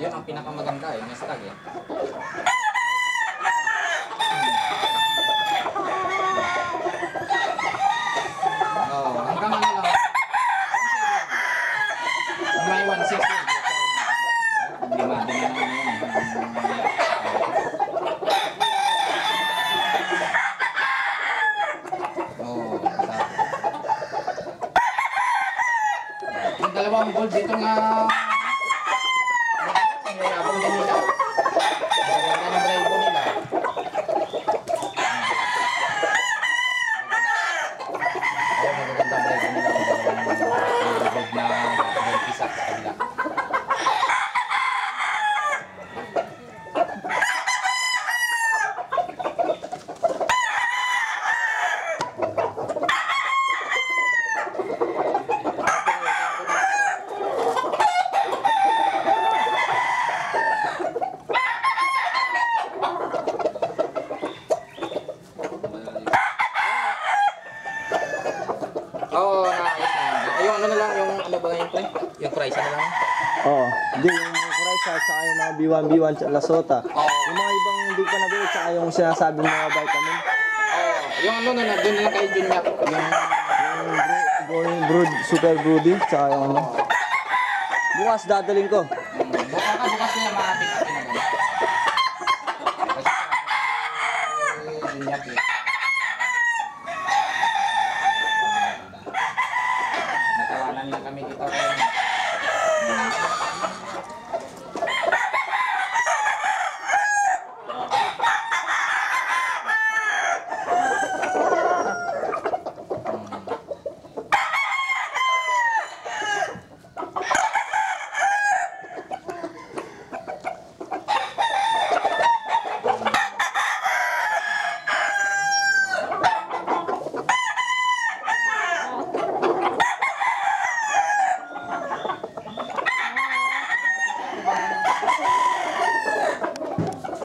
Yun ang pinakamaganda eh, may stag eh. Oh, hanggang ano lang. May 160. Lima din na naman yun. Oh, yung dalawang gold dito nga. Abang din nila. Maganda ng drive nila. Ayun, maganda ng drive nila. Gold na gold isa sa kabila. Oo, naayos na. Yung ano na lang, yung ano ba yung pre? Yung price na lang? Oo. Hindi, yung price at saka yung mga B1, B1 at Lasota. Yung mga ibang hindi pa nabili, tsaka yung sinasabi mga vitamin. Oo. Yung ano na, doon na lang kay Junyak. Yung brood, super broody, tsaka yung ano. Bukas dadaling ko. Bukas na yan, makapit.